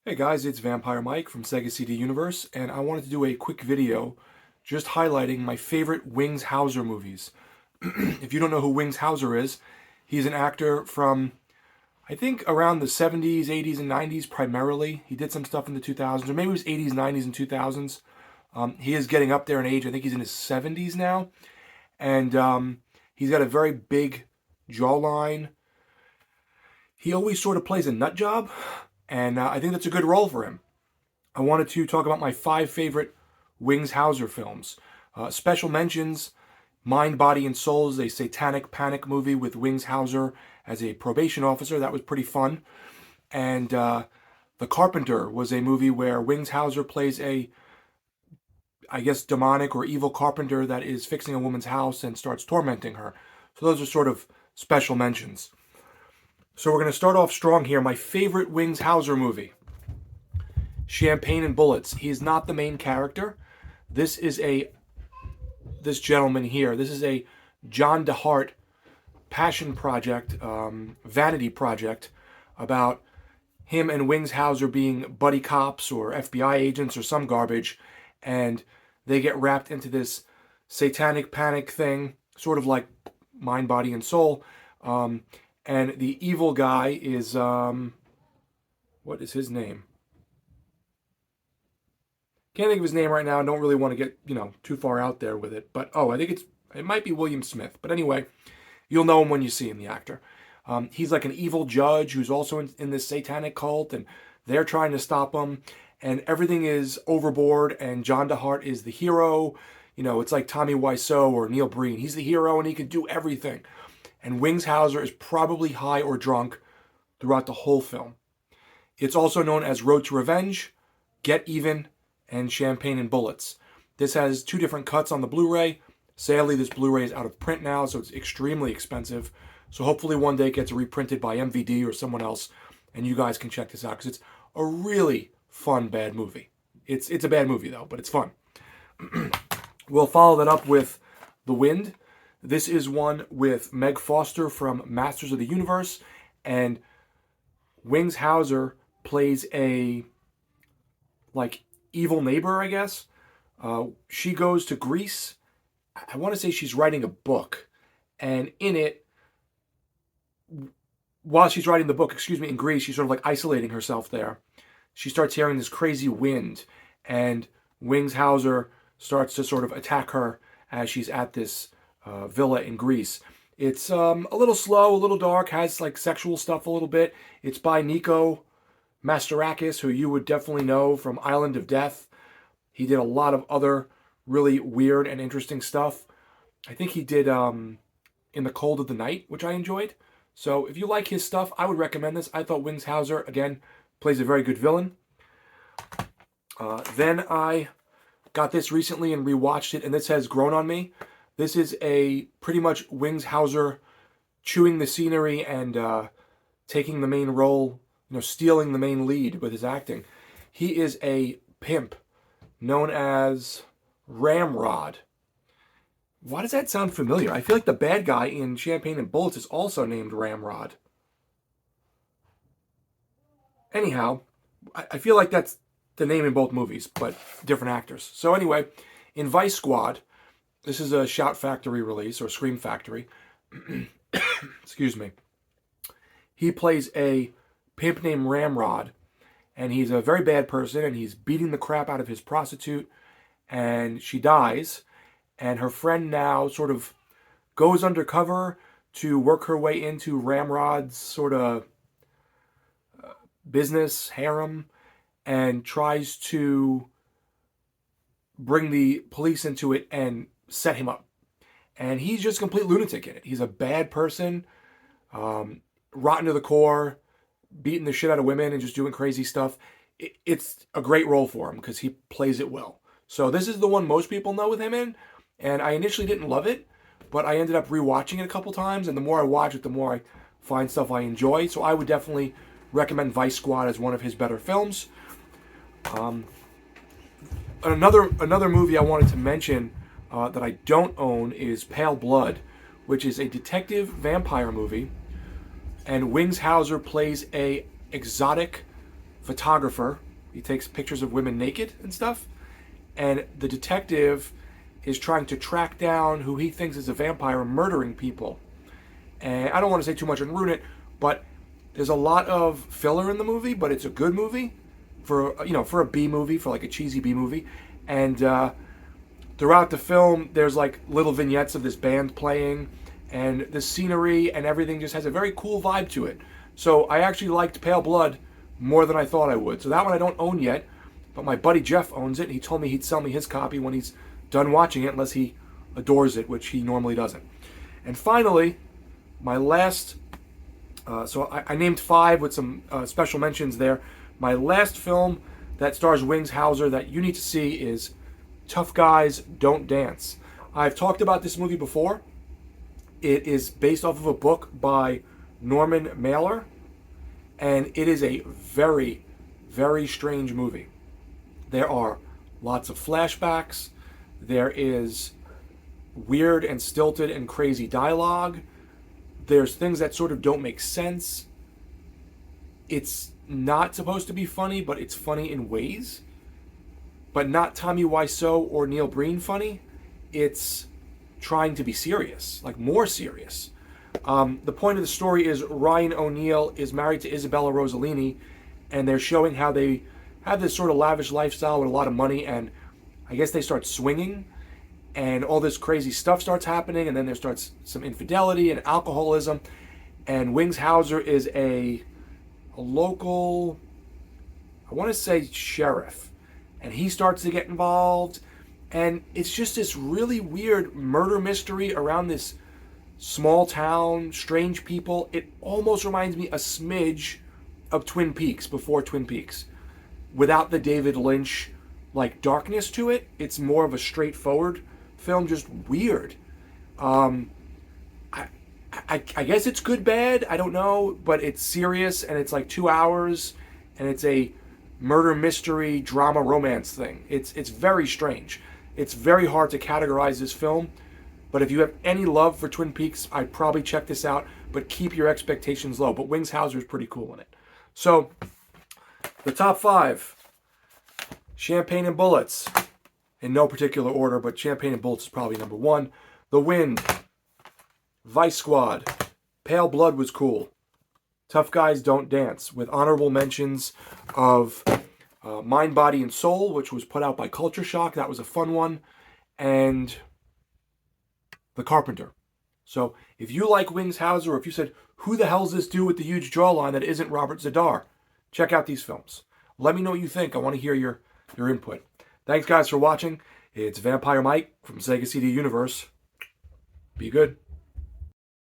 Hey guys, it's Vampire Mike from Sega CD Universe, and I wanted to do a quick video just highlighting my favorite Wings Hauser movies. If you don't know who Wings Hauser is, he's an actor from, I think, around the 70s, 80s, and 90s primarily. He did some stuff in the 2000s, or maybe it was 80s, 90s, and 2000s. He is getting up there in age. I think he's in his 70s now, and he's got a very big jawline. He always sort of plays a nut job, and I think that's a good role for him. I wanted to talk about my 5 favorite Wings Hauser films. Special mentions: Mind, Body, and Soul is a satanic panic movie with Wings Hauser as a probation officer. That was pretty fun. And The Carpenter was a movie where Wings Hauser plays a, I guess, demonic or evil carpenter that is fixing a woman's house and starts tormenting her. So those are sort of special mentions. So we're going to start off strong here. My favorite Wings Hauser movie, Champagne and Bullets. He's not the main character. This gentleman here. This is a John DeHart passion project, vanity project about him and Wings Hauser being buddy cops or FBI agents or some garbage, and they get wrapped into this satanic panic thing, sort of like Mind, Body, and Soul. And the evil guy is, what is his name? Can't think of his name right now. I don't really want to get, too far out there with it. But, I think it might be William Smith. But anyway, you'll know him when you see him, the actor. He's like an evil judge who's also in this satanic cult, and they're trying to stop him. And everything is overboard, and John DeHart is the hero. It's like Tommy Wiseau or Neil Breen. He's the hero, and he can do everything. And Wings Hauser is probably high or drunk throughout the whole film. It's also known as Road to Revenge, Get Even, and Champagne and Bullets. This has 2 different cuts on the Blu-ray. Sadly, this Blu-ray is out of print now, so it's extremely expensive. So hopefully one day it gets reprinted by MVD or someone else, and you guys can check this out, because it's a really fun, bad movie. It's a bad movie, though, but it's fun. We'll follow that up with The Wind. This is one with Meg Foster from Masters of the Universe, and Wings Hauser plays a, evil neighbor, I guess. She goes to Greece. I want to say she's writing a book, and in it, while she's writing the book, in Greece, she's sort of isolating herself there. She starts hearing this crazy wind, and Wings Hauser starts to sort of attack her as she's at this villa in Greece. It's a little slow, a little dark, has sexual stuff a little bit. It's by Nico Mastorakis, who you would definitely know from Island of Death. He did a lot of other really weird and interesting stuff. I think he did In the Cold of the Night, which I enjoyed. So if you like his stuff, I would recommend this. I thought Wings Hauser, again, plays a very good villain. Then I got this recently and rewatched it, and this has grown on me. This is a pretty much Wings Hauser chewing the scenery and taking the main role, stealing the main lead with his acting. He is a pimp known as Ramrod. Why does that sound familiar? I feel like the bad guy in Champagne and Bullets is also named Ramrod. Anyhow, I feel like that's the name in both movies, but different actors. So anyway, in Vice Squad, this is a Shout Factory release, or Scream Factory. Excuse me. He plays a pimp named Ramrod, and he's a very bad person, and he's beating the crap out of his prostitute, and she dies, and her friend now sort of goes undercover to work her way into Ramrod's sort of business, harem, and tries to bring the police into it and set him up. And he's just a complete lunatic in it. He's a bad person, rotten to the core, beating the shit out of women and just doing crazy stuff. It's a great role for him because he plays it well. So this is the one most people know with him in, and I initially didn't love it, but I ended up rewatching it a couple times, and the more I watch it, the more I find stuff I enjoy. So I would definitely recommend Vice Squad as one of his better films. Another movie I wanted to mention that I don't own is Pale Blood, which is a detective vampire movie, and Wings Hauser plays a exotic photographer. He takes pictures of women naked and stuff. And the detective is trying to track down who he thinks is a vampire murdering people. And I don't want to say too much and ruin it, but there's a lot of filler in the movie, but it's a good movie for a B movie, for like a cheesy B movie. And throughout the film, there's like little vignettes of this band playing, and the scenery and everything just has a very cool vibe to it. So I actually liked Pale Blood more than I thought I would. So that one I don't own yet, but my buddy Jeff owns it, and he told me he'd sell me his copy when he's done watching it, unless he adores it, which he normally doesn't. And finally, my last, so I named 5 with some special mentions there. My last film that stars Wings Hauser that you need to see is Tough Guys Don't Dance. I've talked about this movie before. It is based off of a book by Norman Mailer, and it is a very, very strange movie. There are lots of flashbacks. There is weird and stilted and crazy dialogue. There's things that sort of don't make sense. It's not supposed to be funny, but it's funny in ways. But not Tommy Wiseau or Neil Breen funny. It's trying to be serious, like more serious. The point of the story is Ryan O'Neal is married to Isabella Rossellini, and they're showing how they have this sort of lavish lifestyle with a lot of money, and I guess they start swinging, and all this crazy stuff starts happening, and then there starts some infidelity and alcoholism, and Wings Hauser is a local, I want to say sheriff, and he starts to get involved, and it's just this really weird murder mystery around this small town, strange people. It almost reminds me a smidge of Twin Peaks, before Twin Peaks, without the David Lynch like darkness to it. It's more of a straightforward film, just weird. I guess it's good bad, I don't know, but it's serious, and it's like 2 hours, and it's a murder mystery drama romance thing. It's very strange. It's very hard to categorize this film, but if you have any love for Twin Peaks, I'd probably check this out, but keep your expectations low. But Wings Hauser is pretty cool in it. So the top 5: Champagne and Bullets, in no particular order, but Champagne and Bullets is probably number 1. The Wind, Vice Squad, Pale Blood was cool, Tough Guys Don't Dance, with honorable mentions of Mind, Body, and Soul, which was put out by Culture Shock. That was a fun one. And The Carpenter. So if you like Wings Hauser, or if you said, who the hell's this dude with the huge jawline that isn't Robert Z'Dar, check out these films. Let me know what you think. I want to hear your input. Thanks, guys, for watching. It's Vampire Mike from Sega CD Universe. Be good.